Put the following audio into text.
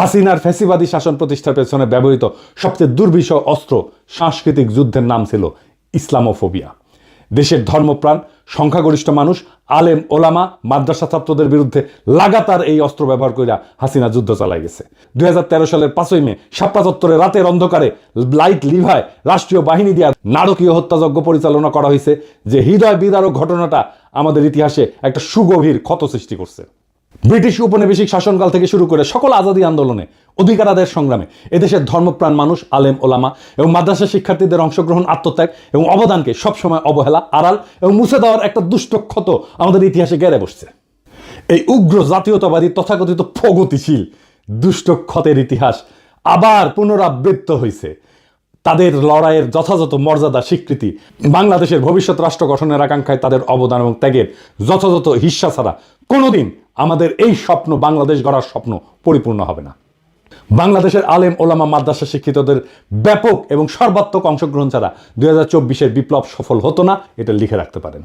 হাসিনার ফ্যাসিবাদী শাসন প্রতিষ্ঠার পেছনে ব্যবহৃত সবচেয়ে দুর্বিষহ অস্ত্র সাংস্কৃতিক যুদ্ধের নাম ছিল ইসলামোফোবিয়া। দেশের ধর্মপ্রাণ সংখ্যাগরিষ্ঠ মানুষ, আলেম ওলামা, মাদ্রাসা ছাত্রদের বিরুদ্ধে লাগাতার এই অস্ত্র ব্যবহার করে হাসিনা যুদ্ধ চালাই গেছে। 2013 সালের 5ই মে শাপলা চত্বরে রাতের অন্ধকারে লাইট লিভায় রাষ্ট্রীয় বাহিনী দিয়ে নারকীয় হত্যাযজ্ঞ পরিচালনা করা হয়েছে, যে হৃদয় বিদারক ঘটনাটা আমাদের ইতিহাসে একটা সুগভীর ক্ষত সৃষ্টি করছে। ব্রিটিশ উপনিবেশিক শাসনকাল থেকে শুরু করে সকল আজাদী আন্দোলনে, অধিকার আদায়ের সংগ্রামে এদেশের ধর্মপ্রাণ মানুষ, আলেম ওলামা এবং মাদ্রাসা শিক্ষার্থীদের অংশগ্রহণ, আত্মত্যাগ এবং অবদানকে সবসময় অবহেলা, আড়াল এবং মুছে দেওয়ার একটা দুষ্ট ক্ষত আমাদের ইতিহাসে গেড়ে বসছে। এই উগ্র জাতীয়তাবাদী তথাকথিত প্রগতিশীল দুষ্ট ক্ষতের ইতিহাস আবার পুনরাবৃত্ত হয়েছে। তাদের লড়াইয়ের যথাযথ মর্যাদা স্বীকৃতি, বাংলাদেশের ভবিষ্যৎ রাষ্ট্র গঠনের আকাঙ্ক্ষায় তাদের অবদান এবং ত্যাগের যথাযথ হিস্সা ছাড়া কোনোদিন আমাদের এই স্বপ্ন, বাংলাদেশ গড়ার স্বপ্ন পরিপূর্ণ হবে না। বাংলাদেশের আলেম ওলামা মাদ্রাসা শিক্ষিতদের ব্যাপক এবং সর্বাত্মক অংশগ্রহণ ছাড়া 2024-এর বিপ্লব সফল হতো না, এটা লিখে রাখতে পারেন।